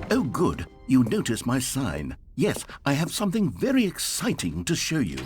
Oh, good. You noticed my sign. Yes, I have something very exciting to show you.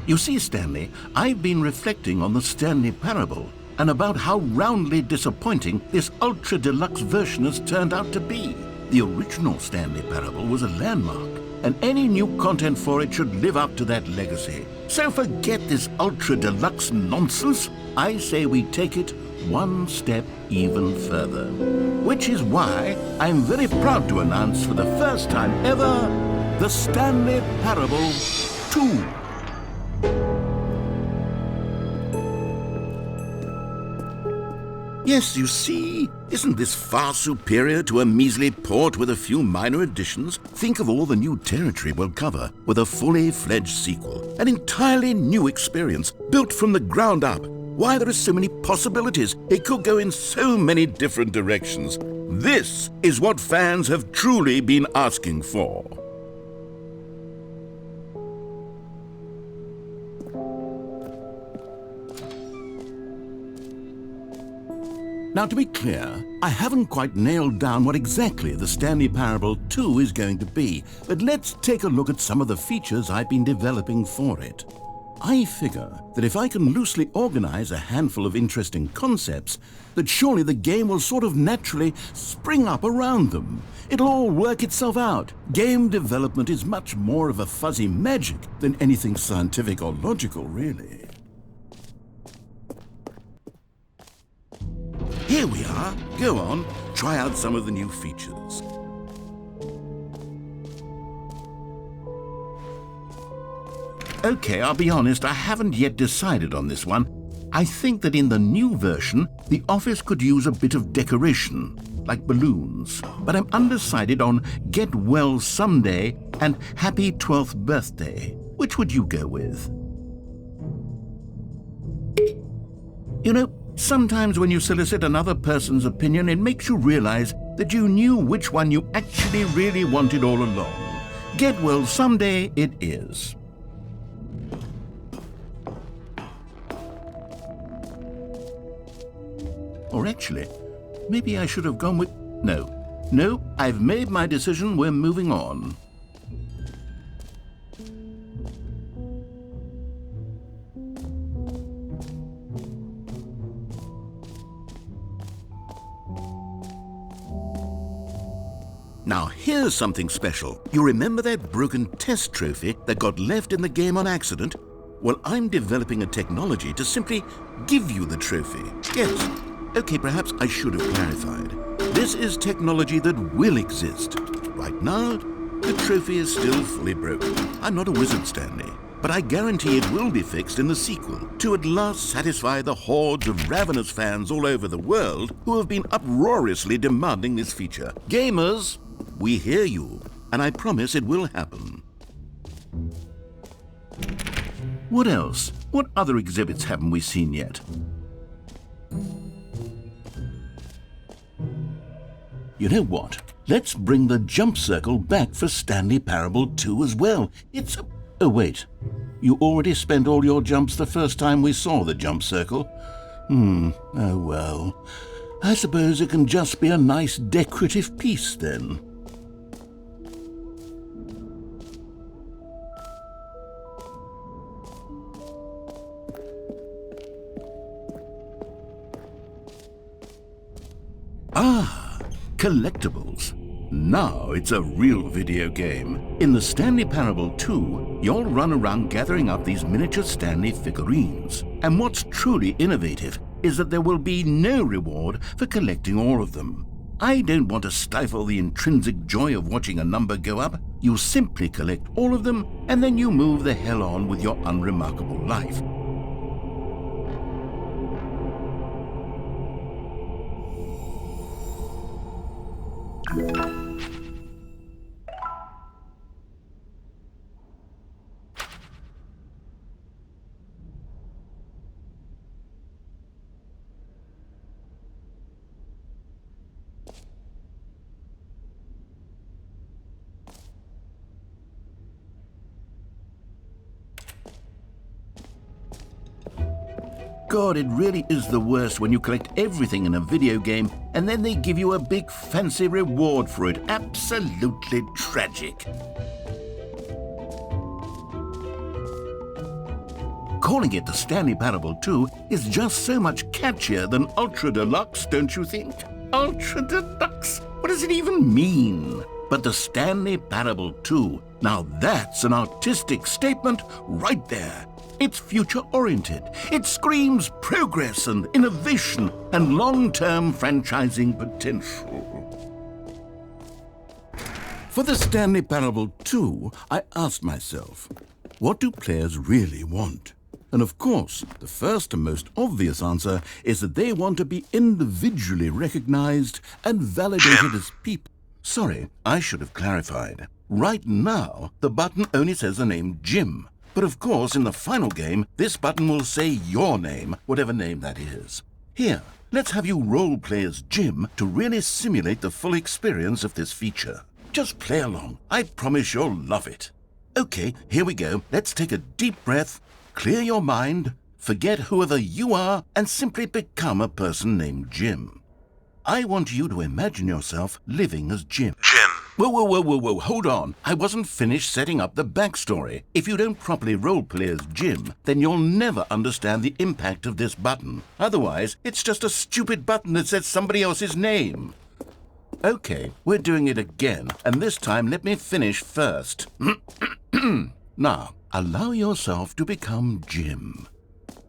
You see, Stanley, I've been reflecting on the Stanley Parable and about how roundly disappointing this ultra-deluxe version has turned out to be. The original Stanley Parable was a landmark, and any new content for it should live up to that legacy. So forget this ultra-deluxe nonsense. I say we take it one step even further. Which is why I'm very proud to announce for the first time ever, the Stanley Parable 2. Yes, you see, isn't this far superior to a measly port with a few minor additions? Think of all the new territory we'll cover with a fully fledged sequel. An entirely new experience, built from the ground up. Why, there are so many possibilities. It could go in so many different directions. This is what fans have truly been asking for. Now, to be clear, I haven't quite nailed down what exactly the Stanley Parable 2 is going to be, but let's take a look at some of the features I've been developing for it. I figure that if I can loosely organize a handful of interesting concepts, that surely the game will sort of naturally spring up around them. It'll all work itself out. Game development is much more of a fuzzy magic than anything scientific or logical, really. Here we are. Go on, try out some of the new features. Okay, I'll be honest, I haven't yet decided on this one. I think that in the new version, the office could use a bit of decoration, like balloons. But I'm undecided on Get Well Someday and Happy 12th Birthday. Which would you go with? You know, sometimes when you solicit another person's opinion, it makes you realize that you knew which one you actually really wanted all along. Get Well Someday it is. Or actually, maybe I should have gone with... No, I've made my decision, we're moving on. Now here's something special. You remember that broken test trophy that got left in the game on accident? Well, I'm developing a technology to simply give you the trophy. Yes. Okay, perhaps I should have clarified. This is technology that will exist. Right now, the trophy is still fully broken. I'm not a wizard, Stanley, but I guarantee it will be fixed in the sequel to at last satisfy the hordes of ravenous fans all over the world who have been uproariously demanding this feature. Gamers, we hear you, and I promise it will happen. What else? What other exhibits haven't we seen yet? You know what? Let's bring the jump circle back for Stanley Parable 2 as well. It's a... Oh, wait. You already spent all your jumps the first time we saw the jump circle? Oh well. I suppose it can just be a nice decorative piece then. Ah, collectibles. Now it's a real video game. In the Stanley Parable 2, you'll run around gathering up these miniature Stanley figurines. And what's truly innovative is that there will be no reward for collecting all of them. I don't want to stifle the intrinsic joy of watching a number go up. You simply collect all of them, and then you move the hell on with your unremarkable life. God, it really is the worst when you collect everything in a video game and then they give you a big fancy reward for it. Absolutely tragic. Calling it the Stanley Parable 2 is just so much catchier than Ultra Deluxe, don't you think? Ultra Deluxe? What does it even mean? But the Stanley Parable 2, now that's an artistic statement right there. It's future-oriented. It screams progress and innovation and long-term franchising potential. For the Stanley Parable 2, I asked myself, what do players really want? And of course, the first and most obvious answer is that they want to be individually recognized and validated as people. Sorry, I should have clarified. Right now, the button only says the name Jim. But of course, in the final game, this button will say your name, whatever name that is. Here, let's have you role-play as Jim to really simulate the full experience of this feature. Just play along. I promise you'll love it. Okay, here we go. Let's take a deep breath, clear your mind, forget whoever you are, and simply become a person named Jim. I want you to imagine yourself living as Jim. Whoa, hold on. I wasn't finished setting up the backstory. If you don't properly roleplay as Jim, then you'll never understand the impact of this button. Otherwise, it's just a stupid button that says somebody else's name. Okay, we're doing it again, and this time let me finish first. Now, allow yourself to become Jim.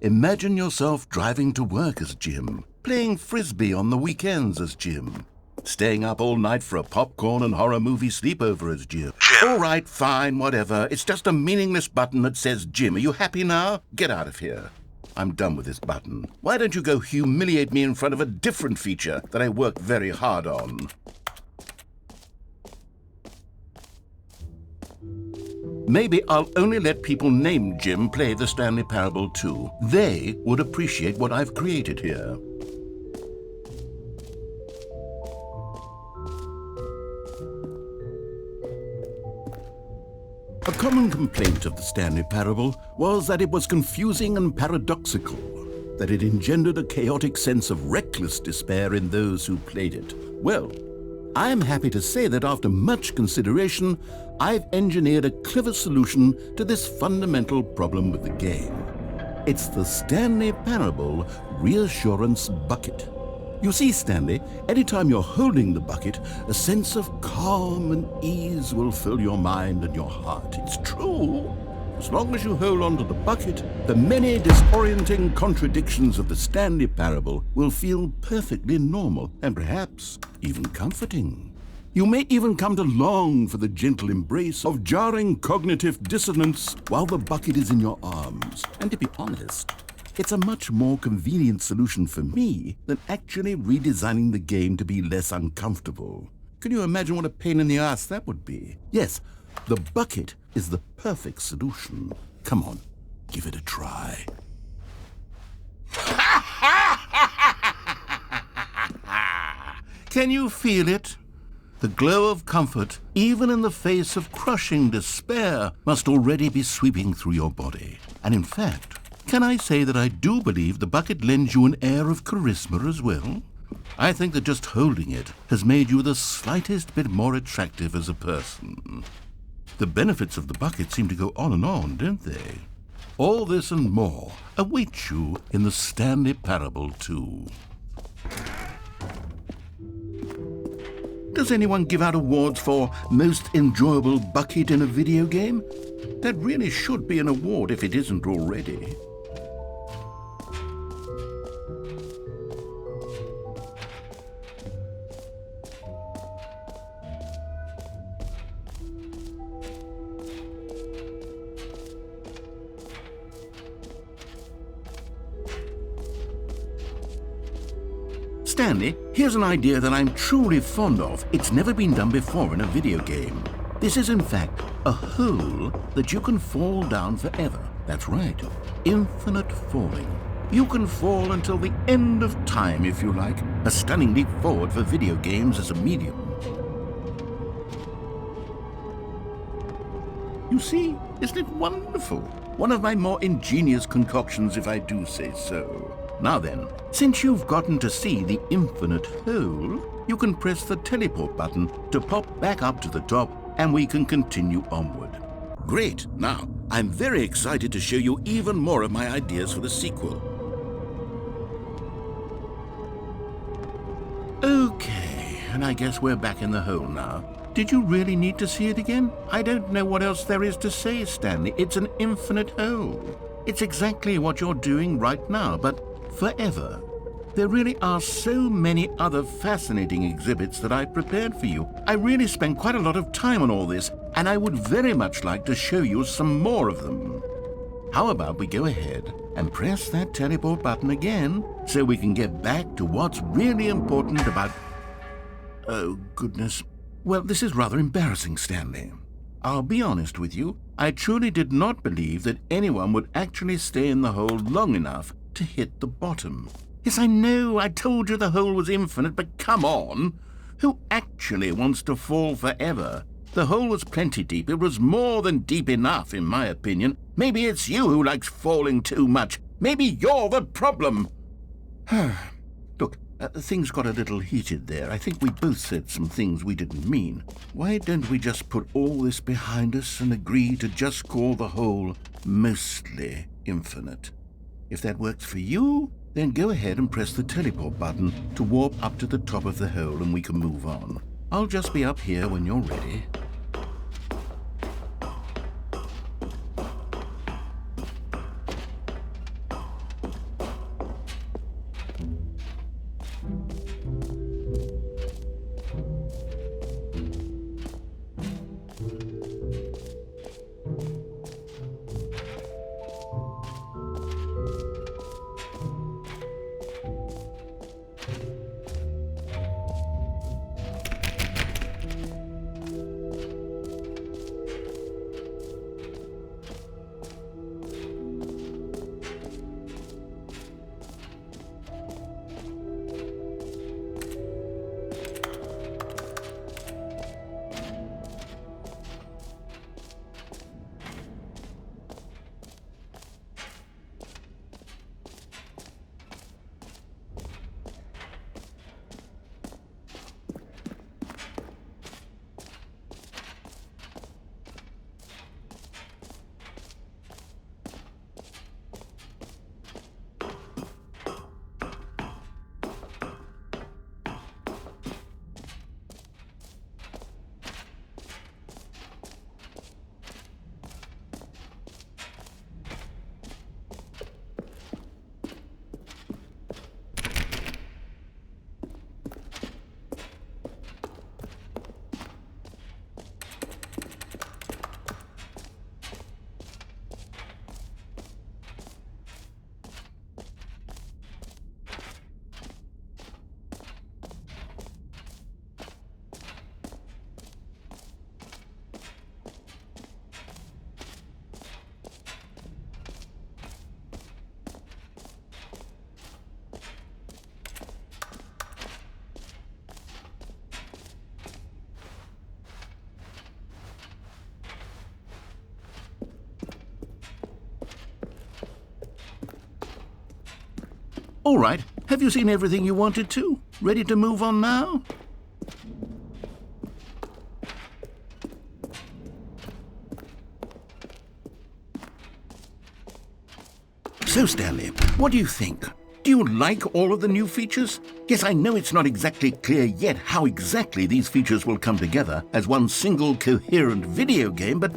Imagine yourself driving to work as Jim, playing frisbee on the weekends as Jim, staying up all night for a popcorn and horror movie sleepover as Jim. All right, fine, whatever. It's just a meaningless button that says Jim. Are you happy now? Get out of here. I'm done with this button. Why don't you go humiliate me in front of a different feature that I work very hard on? Maybe I'll only let people named Jim play the Stanley Parable 2. They would appreciate what I've created here. A common complaint of the Stanley Parable was that it was confusing and paradoxical, that it engendered a chaotic sense of reckless despair in those who played it. Well, I'm happy to say that after much consideration, I've engineered a clever solution to this fundamental problem with the game. It's the Stanley Parable Reassurance Bucket. You see, Stanley, anytime you're holding the bucket, a sense of calm and ease will fill your mind and your heart. It's true. As long as you hold on to the bucket, the many disorienting contradictions of the Stanley Parable will feel perfectly normal and perhaps even comforting. You may even come to long for the gentle embrace of jarring cognitive dissonance while the bucket is in your arms. And to be honest, it's a much more convenient solution for me than actually redesigning the game to be less uncomfortable. Can you imagine what a pain in the ass that would be? Yes, the bucket is the perfect solution. Come on, give it a try. Can you feel it? The glow of comfort, even in the face of crushing despair, must already be sweeping through your body. And in fact, can I say that I do believe the bucket lends you an air of charisma as well? I think that just holding it has made you the slightest bit more attractive as a person. The benefits of the bucket seem to go on, don't they? All this and more await you in the Stanley Parable 2. Does anyone give out awards for most enjoyable bucket in a video game? That really should be an award if it isn't already. Stanley, here's an idea that I'm truly fond of. It's never been done before in a video game. This is in fact a hole that you can fall down forever. That's right, infinite falling. You can fall until the end of time if you like. A stunning leap forward for video games as a medium. You see, isn't it wonderful? One of my more ingenious concoctions, if I do say so. Now then, since you've gotten to see the infinite hole, you can press the teleport button to pop back up to the top, and we can continue onward. Great! Now, I'm very excited to show you even more of my ideas for the sequel. Okay, and I guess we're back in the hole now. Did you really need to see it again? I don't know what else there is to say, Stanley. It's an infinite hole. It's exactly what you're doing right now, but forever. There really are so many other fascinating exhibits that I prepared for you. I really spent quite a lot of time on all this, and I would very much like to show you some more of them. How about we go ahead and press that teleport button again so we can get back to what's really important about... Oh, goodness. Well, this is rather embarrassing, Stanley. I'll be honest with you. I truly did not believe that anyone would actually stay in the hole long enough to hit the bottom. Yes, I know, I told you the hole was infinite, but come on! Who actually wants to fall forever? The hole was plenty deep. It was more than deep enough, in my opinion. Maybe it's you who likes falling too much. Maybe you're the problem. Look, things got a little heated there. I think we both said some things we didn't mean. Why don't we just put all this behind us and agree to just call the hole mostly infinite? If that works for you, then go ahead and press the teleport button to warp up to the top of the hole and we can move on. I'll just be up here when you're ready. All right, have you seen everything you wanted to? Ready to move on now? So, Stanley, what do you think? Do you like all of the new features? Yes, I know it's not exactly clear yet how exactly these features will come together as one single coherent video game, but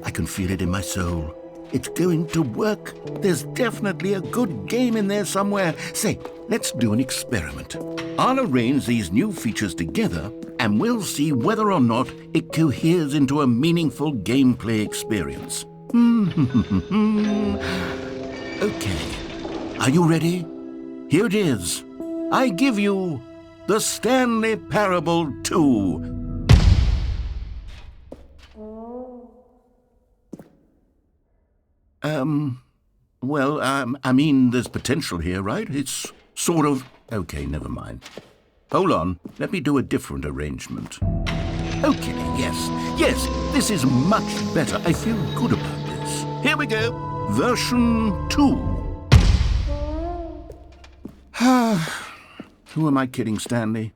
I can feel it in my soul. It's going to work. There's definitely a good game in there somewhere. Say, let's do an experiment. I'll arrange these new features together, and we'll see whether or not it coheres into a meaningful gameplay experience. Okay. Are you ready? Here it is. I give you the Stanley Parable 2. I mean, there's potential here, right? It's sort of... Okay, never mind. Hold on, let me do a different arrangement. Okay, yes, this is much better. I feel good about this. Here we go. version 2. Who am I kidding, Stanley?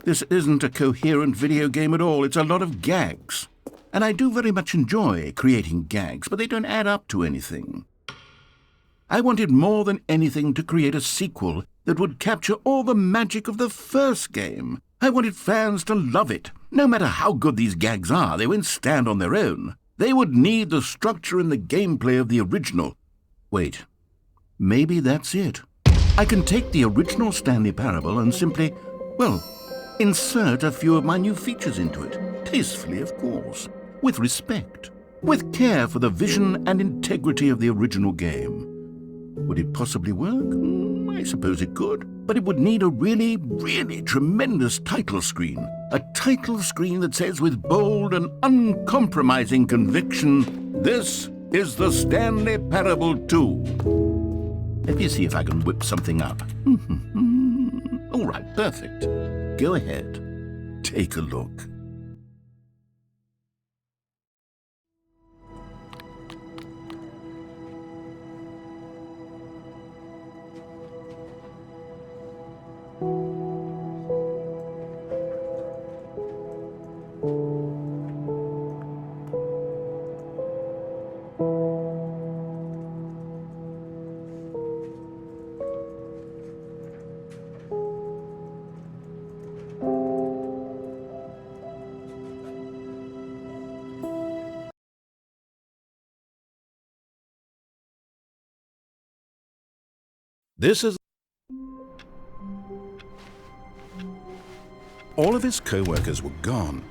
This isn't a coherent video game at all. It's a lot of gags. And I do very much enjoy creating gags, but they don't add up to anything. I wanted more than anything to create a sequel that would capture all the magic of the first game. I wanted fans to love it. No matter how good these gags are, they won't stand on their own. They would need the structure and the gameplay of the original. Wait, maybe that's it. I can take the original Stanley Parable and simply, well, insert a few of my new features into it. Tastefully, of course. With respect. With care for the vision and integrity of the original game. Would it possibly work? I suppose it could. But it would need a really, really tremendous title screen. A title screen that says with bold and uncompromising conviction, "This is the Stanley Parable 2. Let me see if I can whip something up. All right, perfect. Go ahead. Take a look. This is... All of his co-workers were gone,